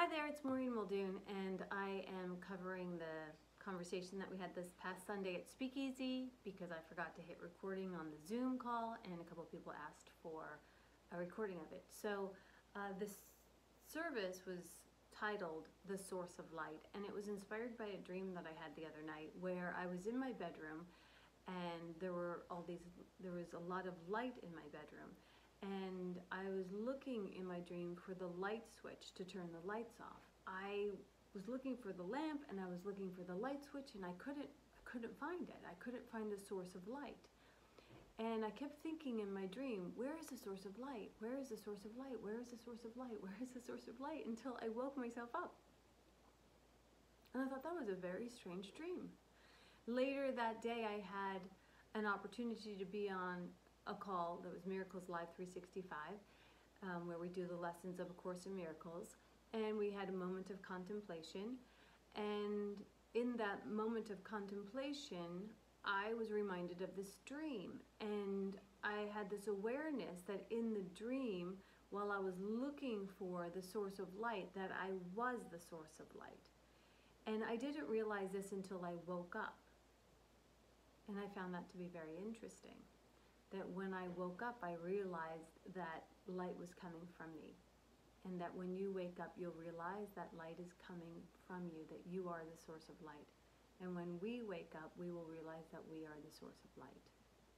Hi there, it's Maureen Muldoon, and I am covering the conversation that we had this past Sunday at SpeakEasy because I forgot to hit recording on the Zoom call, and a couple of people asked for a recording of it. So this service was titled The Source of Light, and it was inspired by a dream that I had the other night where I was in my bedroom and there was a lot of light in my bedroom. And I was looking in my dream for the light switch to turn the lights off. I was looking for the lamp and I was looking for the light switch, and I couldn't find it. I couldn't find the source of light. And I kept thinking in my dream, where is the source of light? Where is the source of light? Where is the source of light? Where is the source of light? Until I woke myself up. And I thought that was a very strange dream. Later that day I had an opportunity to be on a call that was Miracles Live 365, where we do the lessons of A Course in Miracles, and we had a moment of contemplation. And in that moment of contemplation, I was reminded of this dream, and I had this awareness that in the dream, while I was looking for the source of light, that I was the source of light. And I didn't realize this until I woke up, and I found that to be very interesting. That when I woke up, I realized that light was coming from me. And that when you wake up, you'll realize that light is coming from you, that you are the source of light. And when we wake up, we will realize that we are the source of light.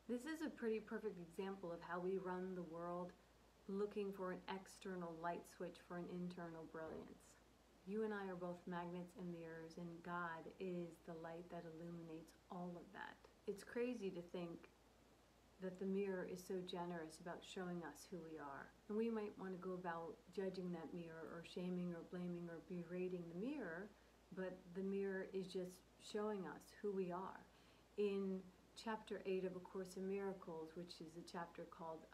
This is a pretty perfect example of how we run the world, looking for an external light switch for an internal brilliance. You and I are both magnets and mirrors, and God is the light that illuminates all of that. It's crazy to think that the mirror is so generous about showing us who we are. And we might want to go about judging that mirror or shaming or blaming or berating the mirror, but the mirror is just showing us who we are. In chapter 8 of A Course in Miracles, which is a chapter called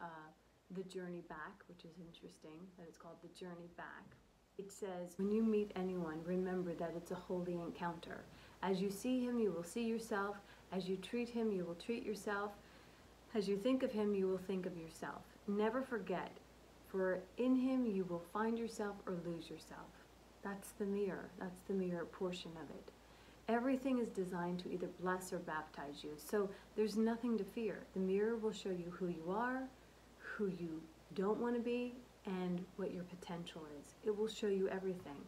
The Journey Back, which is interesting that it's called The Journey Back, it says, when you meet anyone, remember that it's a holy encounter. As you see him, you will see yourself. As you treat him, you will treat yourself. As you think of him, you will think of yourself. Never forget, for in him you will find yourself or lose yourself. That's the mirror. That's the mirror portion of it. Everything is designed to either bless or baptize you, so there's nothing to fear. The mirror will show you who you are, who you don't want to be, and what your potential is. It will show you everything.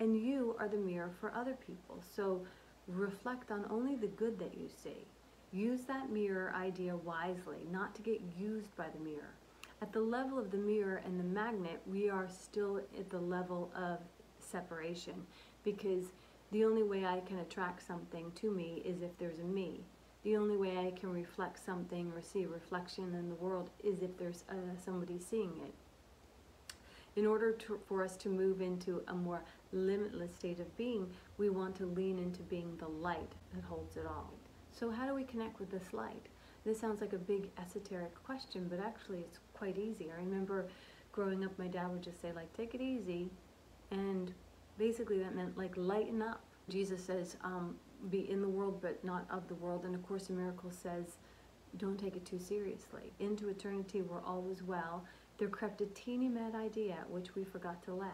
And you are the mirror for other people, so reflect on only the good that you see. Use that mirror idea wisely, not to get used by the mirror. At the level of the mirror and the magnet, we are still at the level of separation, because the only way I can attract something to me is if there's a me. The only way I can reflect something or see a reflection in the world is if there's somebody seeing it. In order for us to move into a more limitless state of being, we want to lean into being the light that holds it all. So how do we connect with this light? This sounds like a big esoteric question, but actually it's quite easy. I remember growing up, my dad would just say, like, take it easy, and basically that meant, like, lighten up. Jesus says, be in the world but not of the world, and A Course in Miracles says, don't take it too seriously. Into eternity we're always well. There crept a teeny mad idea at which we forgot to laugh.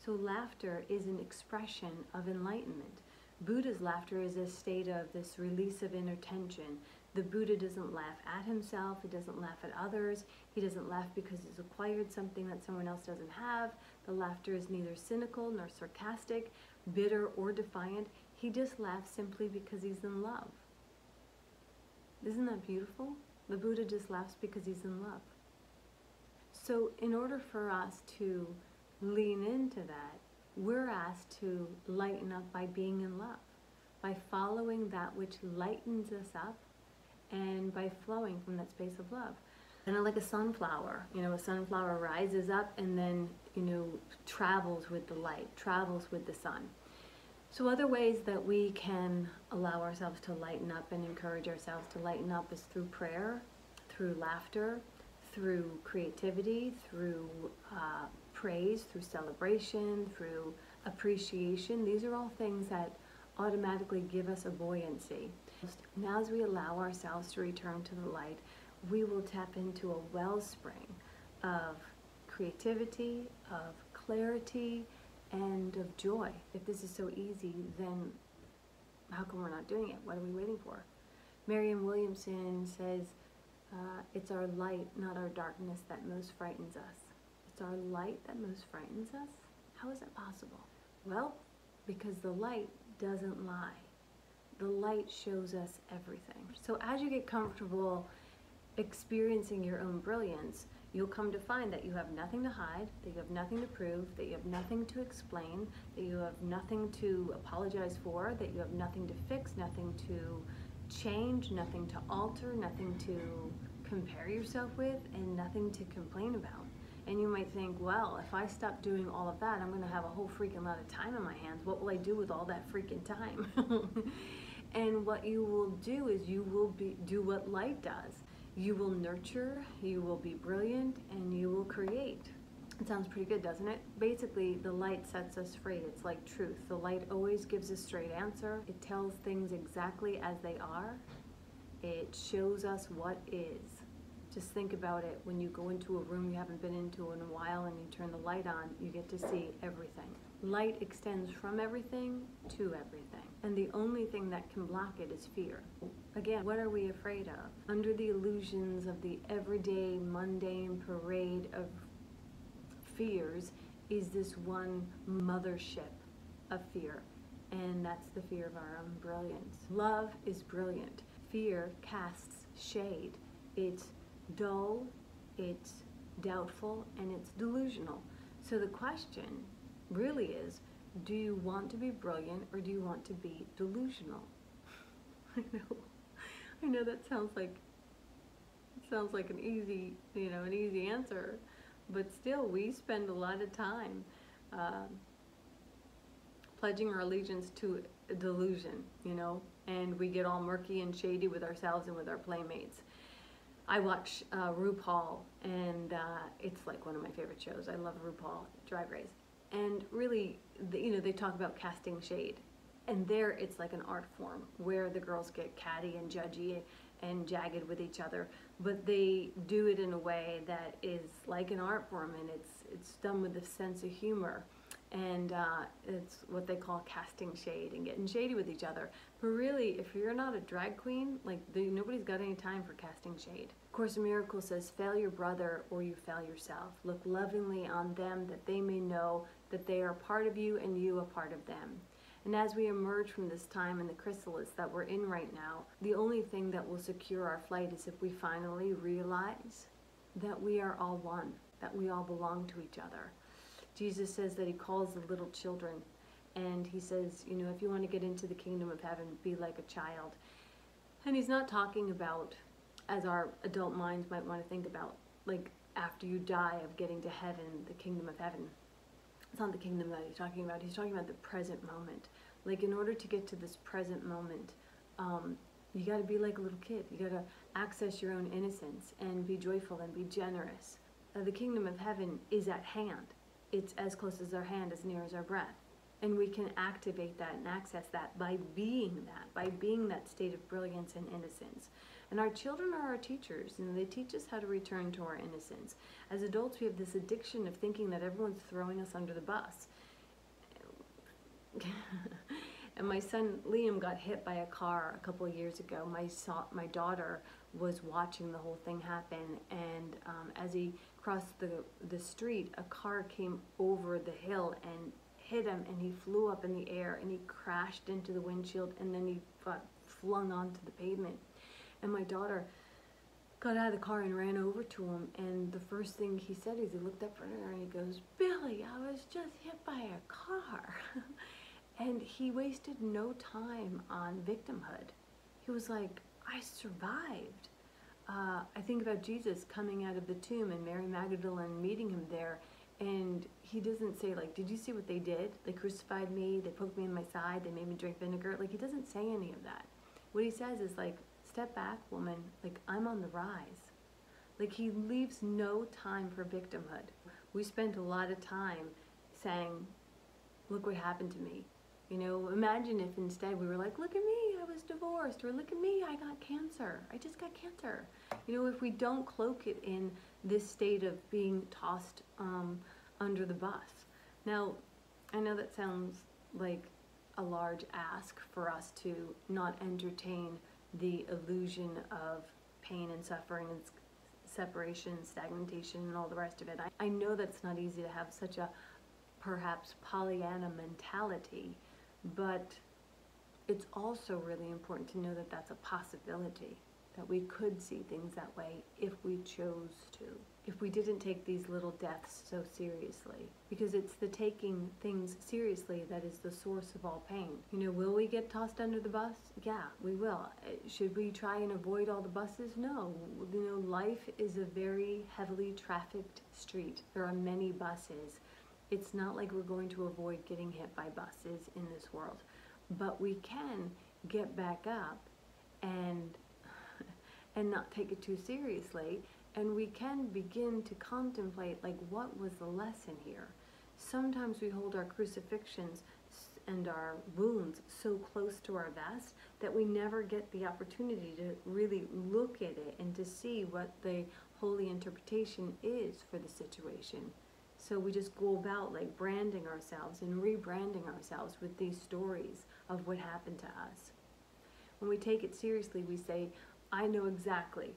So laughter is an expression of enlightenment. Buddha's laughter is a state of this release of inner tension. The Buddha doesn't laugh at himself, he doesn't laugh at others, he doesn't laugh because he's acquired something that someone else doesn't have. The laughter is neither cynical nor sarcastic, bitter or defiant. He just laughs simply because he's in love. Isn't that beautiful? The Buddha just laughs because he's in love. So in order for us to lean into that, we're asked to lighten up by being in love, by following that which lightens us up, and by flowing from that space of love. Kind of like a sunflower. You know, a sunflower rises up and then, travels with the light, travels with the sun. So other ways that we can allow ourselves to lighten up and encourage ourselves to lighten up is through prayer, through laughter, through creativity, through praise, through celebration, through appreciation. These are all things that automatically give us a buoyancy. And as we allow ourselves to return to the light, we will tap into a wellspring of creativity, of clarity, and of joy. If this is so easy, then how come we're not doing it? What are we waiting for? Marianne Williamson says, it's our light, not our darkness, that most frightens us. It's our light that most frightens us? How is that possible? Well, because the light doesn't lie. The light shows us everything. So as you get comfortable experiencing your own brilliance, you'll come to find that you have nothing to hide, that you have nothing to prove, that you have nothing to explain, that you have nothing to apologize for, that you have nothing to fix, nothing to change, nothing to alter, nothing to compare yourself with, and nothing to complain about. And you might think, well, if I stop doing all of that, I'm going to have a whole freaking lot of time on my hands. What will I do with all that freaking time? And what you will do is you will do what light does. You will nurture, you will be brilliant, and you will create. It sounds pretty good, doesn't it? Basically, the light sets us free. It's like truth. The light always gives a straight answer. It tells things exactly as they are. It shows us what is. Just think about it. When you go into a room you haven't been into in a while and you turn the light on, you get to see everything. Light extends from everything to everything. And the only thing that can block it is fear. Again, what are we afraid of? Under the illusions of the everyday, mundane parade of fears is this one mothership of fear. And that's the fear of our own brilliance. Love is brilliant. Fear casts shade. It's dull, it's doubtful, and it's delusional. So the question really is, do you want to be brilliant or do you want to be delusional? I know that sounds like an easy, an easy answer, but still we spend a lot of time pledging our allegiance to a delusion, and we get all murky and shady with ourselves and with our playmates. I watch RuPaul, and it's like one of my favorite shows. I love RuPaul Drag Race. And really, they talk about casting shade. And there it's like an art form where the girls get catty and judgy and jagged with each other. But they do it in a way that is like an art form, and it's done with a sense of humor. And it's what they call casting shade and getting shady with each other. But really, if you're not a drag queen, nobody's got any time for casting shade. Course in Miracles says, fail your brother or you fail yourself. Look lovingly on them that they may know that they are part of you and you a part of them. And as we emerge from this time in the chrysalis that we're in right now, the only thing that will secure our flight is if we finally realize that we are all one, that we all belong to each other. Jesus says that he calls the little children, and he says, if you want to get into the kingdom of heaven, be like a child. And he's not talking about, as our adult minds might want to think about, like after you die of getting to heaven, the kingdom of heaven. It's not the kingdom that he's talking about. He's talking about the present moment. Like in order to get to this present moment, you got to be like a little kid. You got to access your own innocence and be joyful and be generous. The kingdom of heaven is at hand. It's as close as our hand, as near as our breath. And we can activate that and access that by being that state of brilliance and innocence. And our children are our teachers, they teach us how to return to our innocence. As adults, we have this addiction of thinking that everyone's throwing us under the bus. And my son Liam got hit by a car a couple of years ago. My daughter was watching the whole thing happen, and as he crossed the street, a car came over the hill and hit him, and he flew up in the air, and he crashed into the windshield, and then he got flung onto the pavement. And my daughter got out of the car and ran over to him, and the first thing he said is he looked up at her and he goes, "Billy, I was just hit by a car." And he wasted no time on victimhood. He was like, I survived. I think about Jesus coming out of the tomb and Mary Magdalene meeting him there, and he doesn't say, like, did you see what they did? They crucified me, they poked me in my side, they made me drink vinegar. Like, he doesn't say any of that. What he says is, like, step back, woman, like, I'm on the rise. Like, he leaves no time for victimhood. We spent a lot of time saying, look what happened to me. Imagine if instead we were like, look at me, I was divorced, or look at me, I got cancer. I just got cancer. If we don't cloak it in this state of being tossed under the bus. Now, I know that sounds like a large ask for us to not entertain the illusion of pain and suffering and separation, stagnation, and all the rest of it. I know that's not easy to have such a perhaps Pollyanna mentality, but it's also really important to know that that's a possibility, that we could see things that way if we chose to, if we didn't take these little deaths so seriously. Because it's the taking things seriously that is the source of all pain. You know, will we get tossed under the bus? Yeah, we will. Should we try and avoid all the buses? No. You know, life is a very heavily trafficked street. There are many buses. It's not like we're going to avoid getting hit by buses in this world. But we can get back up and not take it too seriously, and we can begin to contemplate, like, what was the lesson here? Sometimes we hold our crucifixions and our wounds so close to our vest that we never get the opportunity to really look at it and to see what the holy interpretation is for the situation. So we just go about like branding ourselves and rebranding ourselves with these stories of what happened to us. When we take it seriously, we say, I know exactly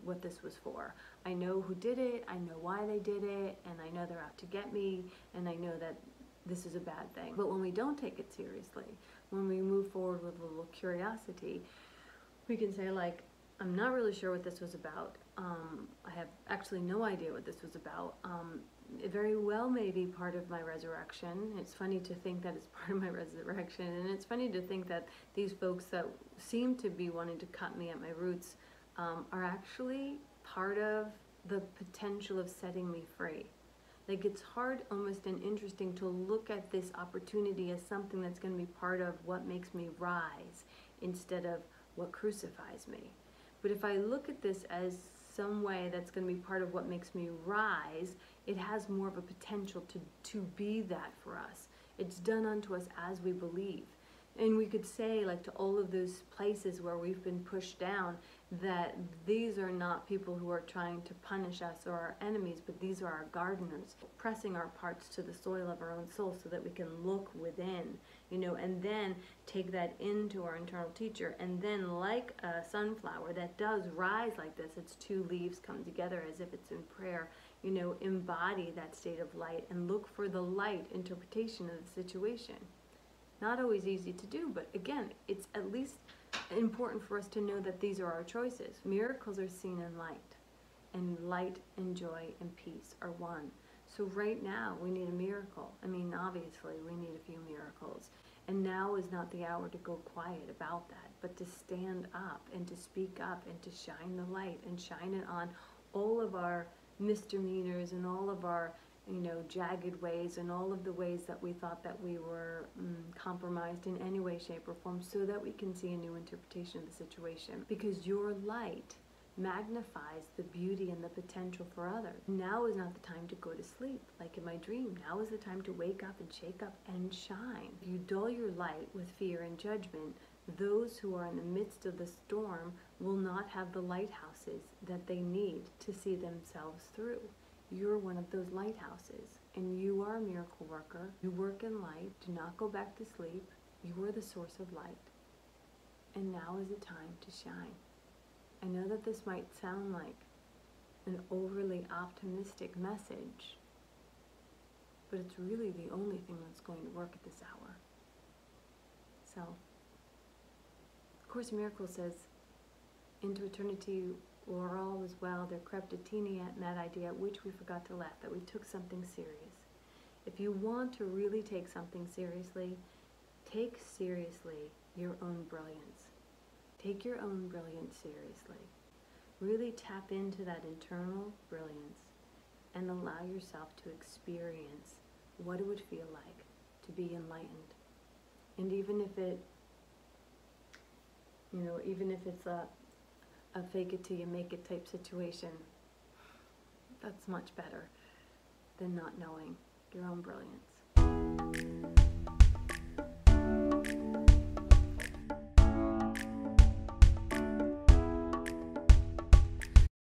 what this was for. I know who did it, I know why they did it, and I know they're out to get me, and I know that this is a bad thing. But when we don't take it seriously, when we move forward with a little curiosity, we can say, like, I'm not really sure what this was about. I have actually no idea what this was about. It very well may be part of my resurrection. It's funny to think that it's part of my resurrection, and it's funny to think that these folks that seem to be wanting to cut me at my roots are actually part of the potential of setting me free. Like, it's hard almost and interesting to look at this opportunity as something that's going to be part of what makes me rise instead of what crucifies me. But if I look at this as some way that's going to be part of what makes me rise, it has more of a potential to be that for us. It's done unto us as we believe. And we could say, like, to all of those places where we've been pushed down, that these are not people who are trying to punish us or our enemies, but these are our gardeners, pressing our parts to the soil of our own soul so that we can look within, you know, and then take that into our internal teacher. And then, like a sunflower that does rise like this, its two leaves come together as if it's in prayer, you know, embody that state of light and look for the light interpretation of the situation. Not always easy to do, but again, it's at least important for us to know that these are our choices. Miracles are seen in light, and light and joy and peace are one. So right now, we need a miracle. I mean, obviously, we need a few miracles. And now is not the hour to go quiet about that, but to stand up and to speak up and to shine the light and shine it on all of our misdemeanors and all of our, you know, jagged ways and all of the ways that we thought that we were compromised in any way, shape, or form, so that we can see a new interpretation of the situation. Because your light magnifies the beauty and the potential for others. Now is not the time to go to sleep, like in my dream. Now is the time to wake up and shake up and shine. If you dull your light with fear and judgment, those who are in the midst of the storm will not have the lighthouses that they need to see themselves through. You're one of those lighthouses, and you are a miracle worker. You work in light. Do not go back to sleep. You are the source of light. And now is the time to shine. I know that this might sound like an overly optimistic message, but it's really the only thing that's going to work at this hour. So, Course in Miracles says, into eternity where all was well, there crept a teeny mad idea at which we forgot to laugh, that we took something serious. If you want to really take something seriously, take seriously your own brilliance. Take your own brilliance seriously. Really tap into that internal brilliance and allow yourself to experience what it would feel like to be enlightened. And even if it, you know, even if it's a fake it till you make it type situation, that's much better than not knowing your own brilliance.